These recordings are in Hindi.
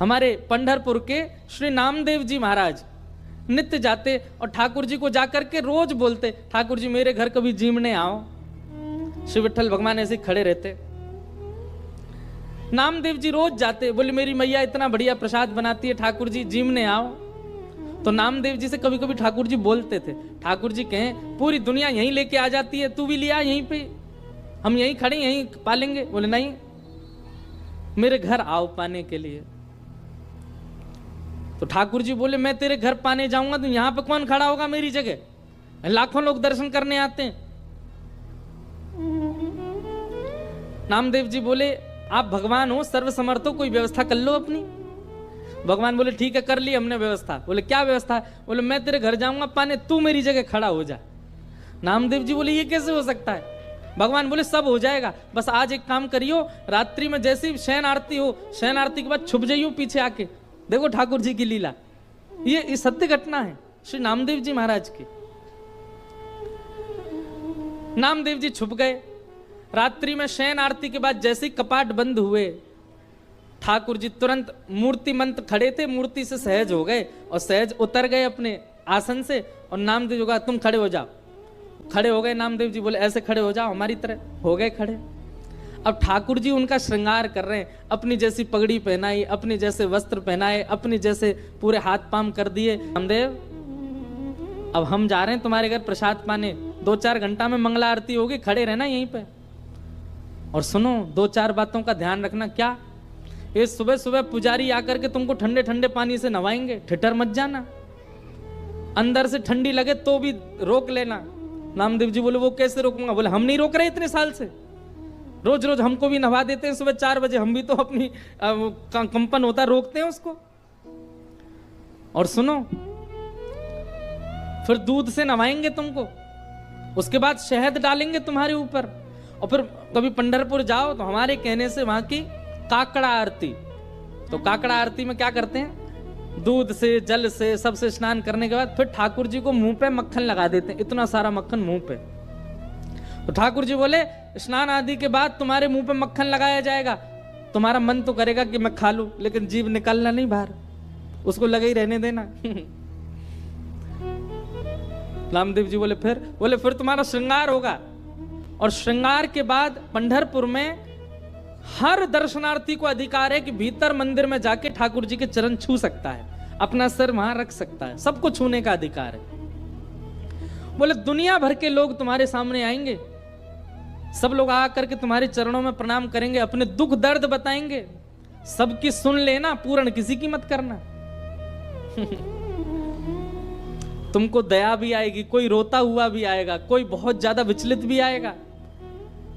हमारे पंढरपुर के श्री नामदेव जी महाराज नित्य जाते और ठाकुर जी को जाकर के रोज बोलते, ठाकुर जी मेरे घर कभी जीमने आओ। श्री विठ्ठल भगवान ऐसे खड़े रहते। नामदेव जी रोज जाते, बोले मेरी मैया इतना बढ़िया प्रसाद बनाती है, ठाकुर जी जीमने आओ। तो नामदेव जी से कभी कभी ठाकुर जी बोलते थे, ठाकुर जी कहें पूरी दुनिया यहीं लेके आ जाती है, तू भी लिया यहीं पे, हम यहीं खड़े यहीं पालेंगे। बोले नहीं, मेरे घर आओ पाने के लिए। तो ठाकुर जी बोले मैं तेरे घर पाने जाऊंगा तो यहां पे कौन खड़ा होगा मेरी जगह, लाखों लोग दर्शन करने आते हैं। नामदेव जी बोले आप भगवान हो, सर्वसमर्थ हो, कोई व्यवस्था कर लो अपनी। भगवान बोले ठीक है कर ली हमने व्यवस्था। बोले क्या व्यवस्था है? बोले मैं तेरे घर जाऊंगा पाने, तू मेरी जगह खड़ा हो जा। नामदेव जी बोले ये कैसे हो सकता है? भगवान बोले सब हो जाएगा, बस आज एक काम करियो, रात्रि में जैसी शयन आरती हो, शयन आरती के बाद छुप जाइयो पीछे आके, देखो ठाकुर जी की लीला। ये सत्य घटना है श्री नामदेव जी महाराज की। नामदेव जी छुप गए। रात्रि में शयन आरती के बाद जैसे ही कपाट बंद हुए, ठाकुर जी तुरंत मूर्ति मंत्र खड़े थे, मूर्ति से सहज हो गए और सहज उतर गए अपने आसन से। और नामदेव जी कहा तुम खड़े हो जाओ। खड़े हो गए। नामदेव जी बोले ऐसे खड़े हो जाओ हमारी तरह। हो गए खड़े। अब ठाकुर जी उनका श्रृंगार कर रहे हैं, अपनी जैसी पगड़ी पहनाई, अपने जैसे वस्त्र पहनाए, अपने जैसे पूरे हाथ पाम कर दिए। नामदेव अब हम जा रहे हैं तुम्हारे घर प्रसाद पाने, 2-4 घंटा में मंगला आरती होगी, खड़े रहना यहीं पे। और सुनो 2-4 बातों का ध्यान रखना। क्या? ये सुबह सुबह पुजारी आकर के तुमको ठंडे ठंडे पानी से नवाएंगे, ठिठर मत जाना, अंदर से ठंडी लगे तो भी रोक लेना। नामदेव जी बोले वो कैसे रोकूंगा? बोले हम नहीं रोक रहे इतने साल से, रोज रोज हमको भी नवा देते हैं सुबह 4 बजे, हम भी तो अपनी कंपन होता रोकते हैं उसको। और सुनो फिर दूध से नवाएंगे तुमको, उसके बाद शहद डालेंगे तुम्हारे ऊपर। और फिर कभी पंढरपुर जाओ तो हमारे कहने से वहां की काकड़ा आरती, तो काकड़ा आरती में क्या करते हैं, दूध से जल से सबसे स्नान करने के बाद फिर ठाकुर जी को मुंह पे मक्खन लगा देते हैं, इतना सारा मक्खन मुंह पे। तो ठाकुर जी बोले स्नान आदि के बाद तुम्हारे मुंह पे मक्खन लगाया जाएगा, तुम्हारा मन तो करेगा कि मैं खा लूं, लेकिन जीभ निकालना नहीं बाहर, उसको लगे ही रहने देना। नामदेव जी बोले फिर तुम्हारा श्रृंगार होगा। और श्रृंगार के बाद पंढरपुर में हर दर्शनार्थी को अधिकार है कि भीतर मंदिर में जाके ठाकुर जी के चरण छू सकता है, अपना सर वहां रख सकता है, सबको छूने का अधिकार है। बोले दुनिया भर के लोग तुम्हारे सामने आएंगे, सब लोग आकर के तुम्हारे चरणों में प्रणाम करेंगे, अपने दुख दर्द बताएंगे, सबकी सुन लेना, पूर्ण किसी की मत करना। तुमको दया भी आएगी, कोई रोता हुआ भी आएगा, कोई बहुत ज्यादा विचलित भी आएगा।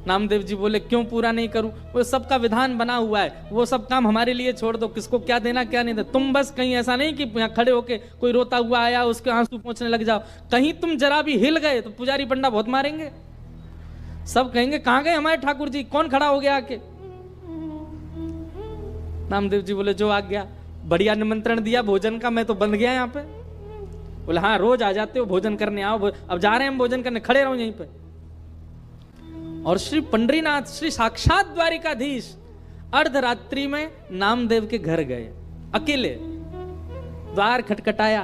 नामदेव जी बोले क्यों पूरा नहीं करूं? वो सबका विधान बना हुआ है, वो सब काम हमारे लिए छोड़ दो, किसको क्या देना क्या नहीं देना। तुम बस कहीं ऐसा नहीं कि यहाँ खड़े होके कोई रोता हुआ आया उसके आंसू पोंछने लग जाओ, कहीं तुम जरा भी हिल गए तो पुजारी पंडा बहुत मारेंगे, सब कहेंगे कहां गए हमारे ठाकुर जी, कौन खड़ा हो गया आके। नामदेव जी बोले जो आ गया, बढ़िया निमंत्रण दिया भोजन का, मैं तो बंद गया यहाँ पे। बोले हाँ रोज आ जाते हो भोजन करने, आओ अब जा रहे हैं हम भोजन करने, खड़े रहो यहीं पे। और श्री पंडरीनाथ श्री साक्षात द्वारिकाधीश अर्धरात्रि में नामदेव के घर गए, अकेले द्वार खटखटाया,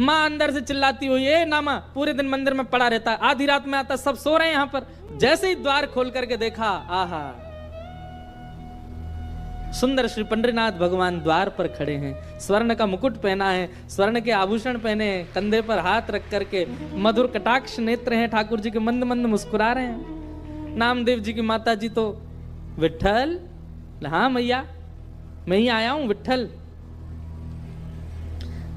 मां अंदर से चिल्लाती हुई ए नामा, पूरे दिन मंदिर में पड़ा रहता है, आधी रात में आता, सब सो रहे हैं यहां पर। जैसे ही द्वार खोल करके देखा, आहा सुंदर श्री पंडरीनाथ भगवान द्वार पर खड़े हैं, स्वर्ण का मुकुट पहना है, स्वर्ण के आभूषण पहने हैं, कंधे पर हाथ रख करके मधुर कटाक्ष नेत्र हैं ठाकुर जी के, मंद मंद मुस्कुरा रहे हैं। नामदेव जी की माता जी तो विट्ठल, हाँ मैया मैं ही आया हूं विट्ठल।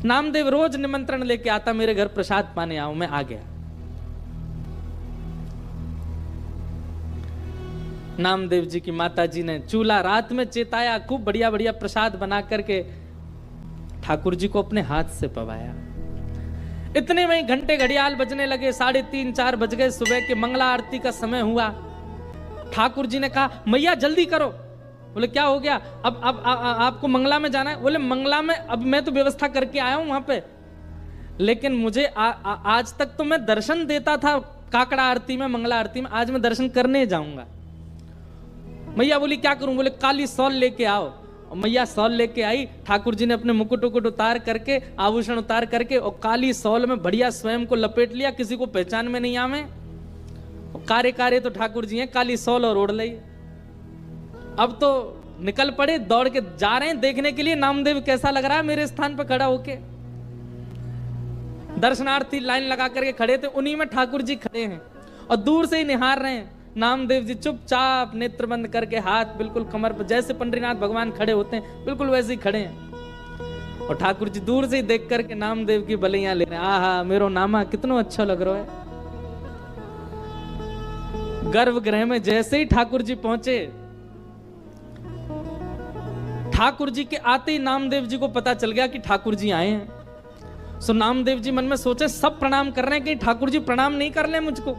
नामदेव रोज निमंत्रण लेके आता मेरे घर प्रसाद पाने आओ, मैं आ गया। नामदेव जी की माता जी ने चूल्हा रात में चेताया, खूब बढ़िया बढ़िया प्रसाद बना करके ठाकुर जी को अपने हाथ से पवाया। इतने में ही घंटे घड़ियाल बजने लगे, 3:30-4 बज गए, सुबह के मंगला आरती का समय हुआ। ठाकुर जी ने कहा मैया जल्दी करो। बोले क्या हो गया? अब आपको मंगला में जाना है? बोले मंगला में अब मैं तो व्यवस्था करके आया हूं वहां पे, लेकिन मुझे आज तक तो मैं दर्शन देता था काकड़ा आरती में, मंगला आरती में, आज मैं दर्शन करने जाऊंगा। मैया बोली क्या करूं? बोले काली सॉल लेके आओ और मैया शॉल लेके आई, ठाकुर जी ने अपने मुकुट उकुट उतार करके, आभूषण उतार करके और काली शॉल में बढ़िया स्वयं को लपेट लिया, किसी को पहचान में नहीं आवे। कारे कारे तो ठाकुर जी हैं, काली शॉल और ओढ़ ली। अब तो निकल पड़े, दौड़ के जा रहे हैं देखने के लिए नामदेव कैसा लग रहा है मेरे स्थान पर खड़ा होके। दर्शनार्थी लाइन लगा करके खड़े थे, उन्हीं में ठाकुर जी खड़े हैं और दूर से ही निहार रहे हैं। नामदेव जी चुपचाप नेत्र बंद करके, हाथ बिल्कुल कमर पर, जैसे पंडरीनाथ भगवान खड़े होते हैं बिल्कुल वैसे ही खड़े हैं। और ठाकुर जी दूर से ही देख करके नामदेव की बलियां ले रहे हैं। आहा मेरो नामा कितना अच्छा लग रहा है। गर्भगृह में जैसे ही ठाकुर जी पहुंचे, ठाकुर जी के आते ही नामदेव जी को पता चल गया कि ठाकुर जी आए हैं। सो नामदेव जी मन में सोचे सब प्रणाम कर रहे हैं कि ठाकुर जी प्रणाम नहीं कर रहे मुझको,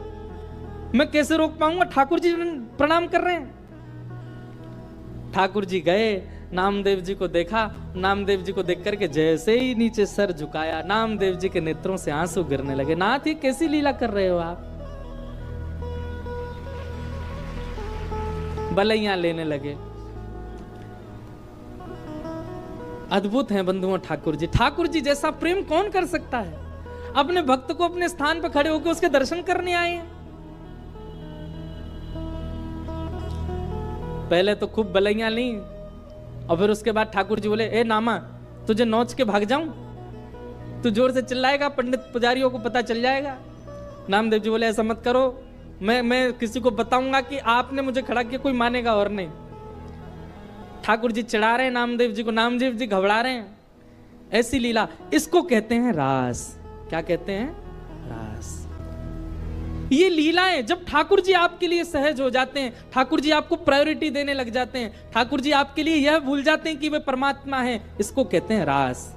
मैं कैसे रोक पाऊंगा, ठाकुर जी प्रणाम कर रहे हैं। ठाकुर जी गए, नामदेव जी को देखा, नामदेव जी को देख करके जैसे ही नीचे सर झुकाया, नामदेव जी के नेत्रों से आंसू गिरने लगे। नाथ ये कैसी लीला कर रहे हो आप। बलैया लेने लगे। अद्भुत हैं बंधुओं ठाकुर जी। ठाकुर जी जैसा प्रेम कौन कर सकता है। अपने भक्त को अपने स्थान पर खड़े होकर उसके दर्शन करने आए हैं। पहले तो खूब बलैया ली और फिर उसके बाद ठाकुर जी बोले, ए नामा तुझे नोच के भाग जाऊं, तू जोर से चिल्लाएगा पंडित पुजारियों को पता चल जाएगा। नामदेव जी बोले ऐसा मत करो, मैं किसी को बताऊंगा कि आपने मुझे खड़ा किया, कोई मानेगा और नहीं। ठाकुर जी चिढ़ा रहे हैं नामदेव जी को, नामदेव जी घबरा रहे हैं। ऐसी लीला, इसको कहते हैं रास। क्या कहते हैं? रास। ये लीलाएं जब ठाकुर जी आपके लिए सहज हो जाते हैं, ठाकुर जी आपको प्रायोरिटी देने लग जाते हैं, ठाकुर जी आपके लिए यह भूल जाते हैं कि वे परमात्मा हैं, इसको कहते हैं रास।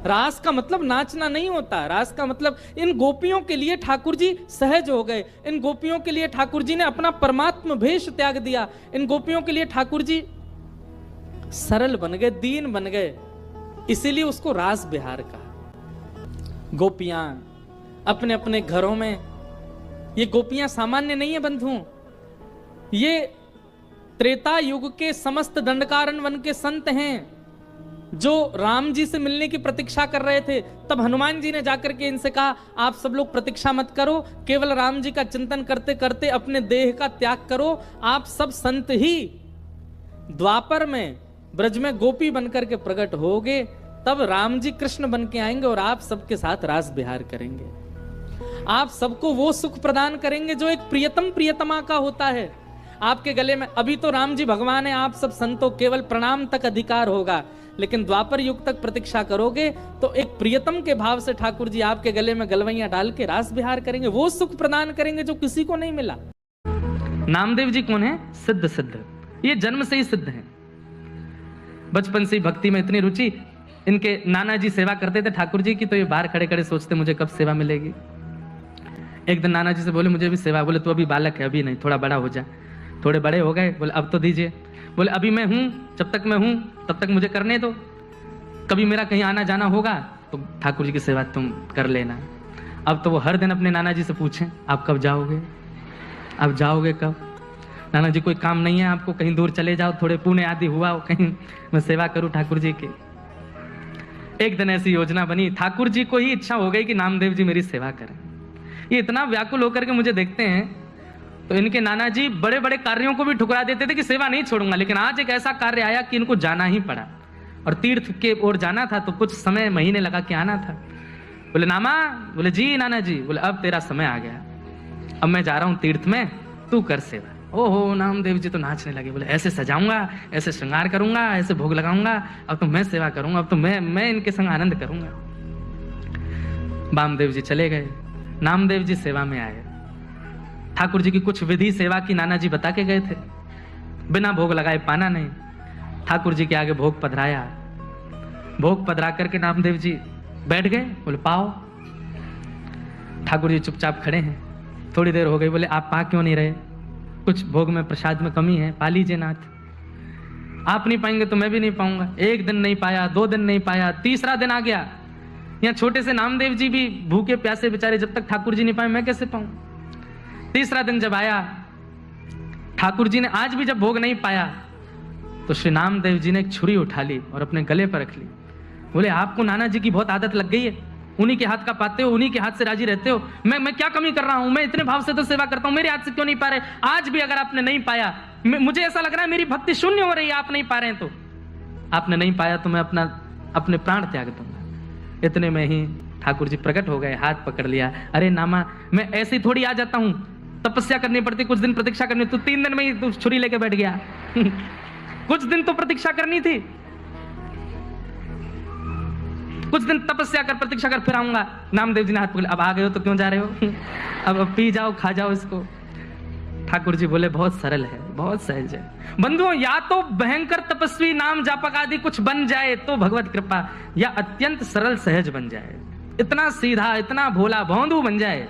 रास का मतलब नाचना नहीं होता। रास का मतलब इन गोपियों के लिए ठाकुर जी सहज हो गए, इन गोपियों के लिए ठाकुर जी ने अपना परमात्म भेष त्याग दिया, इन गोपियों के लिए ठाकुर जी सरल बन गए, दीन बन गए, इसीलिए उसको रास बिहार कहा। गोपियां अपने अपने घरों में, ये गोपियां सामान्य नहीं है बंधुओं, ये त्रेता युग के समस्त दंडकारण्य वन के संत हैं जो राम जी से मिलने की प्रतीक्षा कर रहे थे। तब हनुमान जी ने जाकर के इनसे कहा, आप सब लोग प्रतीक्षा मत करो, केवल राम जी का चिंतन करते करते अपने देह का त्याग करो। आप सब संत ही द्वापर में ब्रज में गोपी बनकर के प्रकट होगे, तब राम जी कृष्ण बन के आएंगे और आप सबके साथ रास विहार करेंगे। आप सबको वो सुख प्रदान करेंगे जो एक प्रियतम प्रियतमा का होता है। आपके गले में अभी तो राम जी भगवान है, आप सब संतों केवल प्रणाम तक अधिकार होगा, लेकिन द्वापर युग तक प्रतीक्षा करोगे तो एक प्रियतम के भाव से ठाकुर जी आपके गले में गलवैया डाल के रास विहार करेंगे, वो सुख प्रदान करेंगे जो किसी को नहीं मिला। नामदेव जी कौन है? सिद्ध सिद्ध, ये जन्म से ही सिद्ध हैं। बचपन से ही भक्ति में इतनी रुचि, इनके नाना जी सेवा करते थे ठाकुर जी की, तो ये बाहर खड़े खड़े सोचते मुझे कब सेवा मिलेगी। एक दिन नाना जी से बोले मुझे भी सेवा, बोले तू अभी बालक है, अभी नहीं, थोड़ा बड़ा हो जा। थोड़े बड़े हो गए, बोले अब तो दीजिए। बोले अभी मैं हूं, जब तक मैं हूं तब तक मुझे करने दो, कभी मेरा कहीं आना जाना होगा तो ठाकुर जी की सेवा तुम कर लेना। अब तो वो हर दिन अपने नाना जी से पूछें, आप कब जाओगे, आप जाओगे कब? नाना जी कोई काम नहीं है आपको, कहीं दूर चले जाओ, थोड़े पुण्य आदि हुआ कहीं मैं सेवा करूं ठाकुर जी की। एक दिन ऐसी योजना बनी, ठाकुर जी को ही इच्छा हो गई कि नामदेव जी मेरी सेवा करें। ये इतना व्याकुल होकर के मुझे देखते हैं, तो इनके नाना जी बड़े बड़े कार्यों को भी ठुकरा देते थे कि सेवा नहीं छोड़ूंगा, लेकिन आज एक ऐसा कार्य आया कि इनको जाना ही पड़ा, और तीर्थ के ओर जाना था, तो कुछ समय महीने लगा के आना था। बोले नामा, बोले जी नाना जी, बोले अब तेरा समय आ गया, अब मैं जा रहा हूं तीर्थ में, तू कर सेवा। ओहो, नामदेव जी तो नाचने लगे, बोले ऐसे सजाऊंगा, ऐसे श्रृंगार करूंगा, ऐसे भोग लगाऊंगा, अब तो मैं सेवा करूंगा, अब तो मैं इनके संग आनंद करूंगा। वामदेव जी चले गए, नामदेव जी सेवा में आए। ठाकुर जी की कुछ विधि सेवा की नाना जी बता के गए थे, बिना भोग लगाए पाना नहीं। ठाकुर जी के आगे भोग पधराया, भोग पधरा करके नामदेव जी बैठ गए, बोले पाओ। ठाकुर जी चुपचाप खड़े हैं, थोड़ी देर हो गई, बोले आप पा क्यों नहीं रहे, कुछ भोग में प्रसाद में कमी है, पा लीजिए नाथ। आप नहीं पाएंगे तो मैं भी नहीं पाऊंगा। एक दिन नहीं पाया, 2 दिन नहीं पाया, तीसरा दिन आ गया। यहाँ छोटे से नामदेव जी भी भूखे प्यासे बेचारे, जब तक ठाकुर जी नहीं पाए मैं कैसे पाऊं। तीसरा दिन जब आया, ठाकुर जी ने आज भी जब भोग नहीं पाया, तो श्री नामदेव जी ने एक छुरी उठा ली और अपने गले पर रख ली। बोले आपको नाना जी की बहुत आदत लग गई है, उन्हीं के हाथ का पाते हो, उन्हीं के हाथ से राजी रहते हो। मैं क्या कमी कर रहा हूं, मैं इतने भाव से तो सेवा करता हूं, मेरे हाथ से क्यों नहीं पा रहे? आज भी अगर आपने नहीं पाया, मुझे ऐसा लग रहा है मेरी भक्ति शून्य हो रही है, आप नहीं पा रहे हैं। तो आपने नहीं पाया तो मैं अपने प्राण त्याग दूंगा। इतने में ही ठाकुर जी प्रकट हो गए, हाथ पकड़ लिया। अरे नामा, मैं ऐसे ही थोड़ी आ जाता हूं, तपस्या करनी पड़ती, कुछ दिन प्रतीक्षा करनी। तू 3 दिन में ही तू छुरी लेके बैठ गया। कुछ दिन तो प्रतीक्षा करनी थी, कुछ दिन तपस्या कर, प्रतीक्षा कर, फिर आऊंगा। नामदेव जी ने हाथ पकड़, अब आ गए हो तो क्यों जा रहे हो? अब पी जाओ, खा जाओ इसको। ठाकुर जी बोले बहुत सरल है, बहुत सहज है। बंधुओं, या तो भयंकर तपस्वी नाम जापक आदि कुछ बन जाए तो भगवत कृपा, या अत्यंत सरल सहज बन जाए, इतना सीधा, इतना भोला भौंदू बन जाए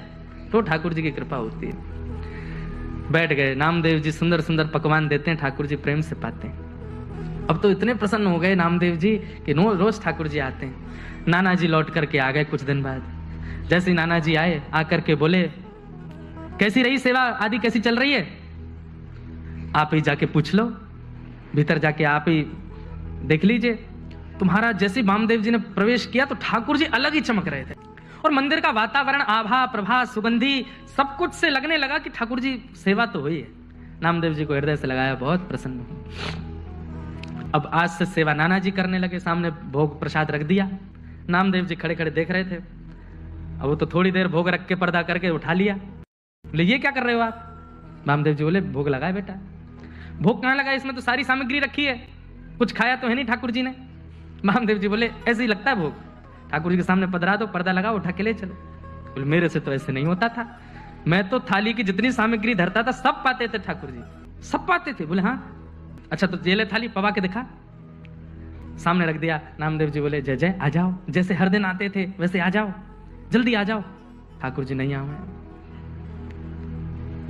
तो ठाकुर जी की कृपा होती है। बैठ गए। नामदेव जी सुंदर सुंदर पकवान देते हैं, ठाकुर जी प्रेम से पाते हैं। अब तो इतने प्रसन्न हो गए नामदेव जी कि रोज ठाकुर जी आते हैं। नाना जी लौट करके आ गए कुछ दिन बाद। जैसे ही नाना जी आए, आकर के बोले कैसी रही सेवा आदि, कैसी चल रही है? आप ही जाके पूछ लो, भीतर जाके आप ही देख लीजिए। तुम्हारा जैसे वामदेव जी ने प्रवेश किया तो ठाकुर जी अलग ही चमक रहे थे, और मंदिर का वातावरण, आभा, प्रभा, सुगंधी सब कुछ से लगने लगा कि ठाकुर जी सेवा तो हुई है। नामदेव जी को हृदय से लगाया, बहुत प्रसन्न हूं। अब आज से सेवा नाना जी करने लगे। सामने भोग प्रसाद रख दिया, नामदेव जी खड़े खड़े देख रहे थे। अब वो तो थोड़ी देर भोग रख के पर्दा करके उठा लिया। बोले ये क्या कर रहे हो आप? वामदेव जी बोले भोग लगाए बेटा। भोग कहाँ लगा, इसमें तो सारी सामग्री रखी है, कुछ खाया तो है नहीं ठाकुर जी ने। वामदेव जी बोले ऐसे ही लगता है भोग, ठाकुर जी के सामने पधरा दो, पर्दा लगाओ, उठा के ले चलो। बोले मेरे से तो ऐसे नहीं होता था, मैं तो थाली की जितनी सामग्री धरता था सब पाते थे ठाकुर जी, सब पाते थे। बोले हाँ, अच्छा तो ये ले थाली, पवा के दिखा। सामने रख दिया। नामदेव जी बोले जय जय, आ जाओ, जैसे हर दिन आते थे वैसे आ जाओ, जल्दी आ जाओ। ठाकुर जी नहीं आए।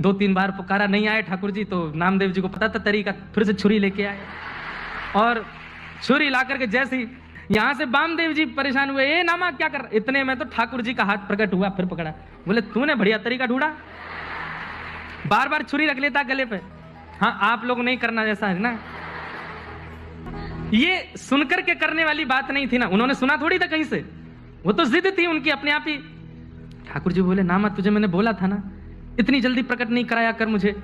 2-3 बार पुकारा, नहीं आए ठाकुर जी। तो नामदेव जी को पता था तरीका, फिर से छुरी लेके आए, और छुरी ला करके जैसे ही यहां से वामदेव जी परेशान हुए, ए नामा क्या कर। इतने में तो ठाकुर जी का हाथ प्रकट हुआ, फिर पकड़ा। बोले तूने बढ़िया तरीका ढूंढा, बार बार छुरी रख लेता गले पे। हाँ, आप लोग नहीं करना जैसा है ना। ये सुनकर के करने वाली बात नहीं थी ना, उन्होंने सुना थोड़ी था कहीं से, वो तो जिद थी उनकी अपने आप ही। ठाकुर जी बोले नामा, तुझे मैंने बोला था ना, इतनी जल्दी प्रकट नहीं कराया कर मुझे,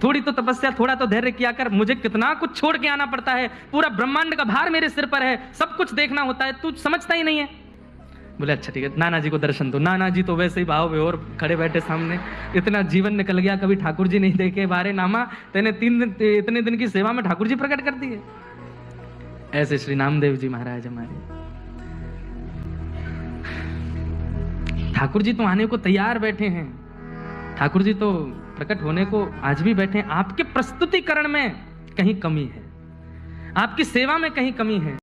थोड़ी तो तपस्या, थोड़ा तो धैर्य किया कर। मुझे कितना कुछ छोड़ के आना पड़ता है, पूरा ब्रह्मांड का भार मेरे सिर पर है, सब कुछ देखना होता है, तू समझता ही नहीं है। बोले अच्छा ठीक है, नाना जी को दर्शन दो। नाना जी तो वैसे ही भाव विभोर खड़े बैठे सामने, इतना जीवन निकल गया, कभी ठाकुर जी नहीं देखे। बारे नामा, तेने 3 दिन, इतने दिन की सेवा में ठाकुर जी प्रकट कर दिए। ऐसे श्री नामदेव जी महाराज हमारे ठाकुर जी तो आने को तैयार बैठे हैं, ठाकुर जी तो प्रकट होने को आज भी बैठे हैं। आपके प्रस्तुतिकरण में कहीं कमी है, आपकी सेवा में कहीं कमी है।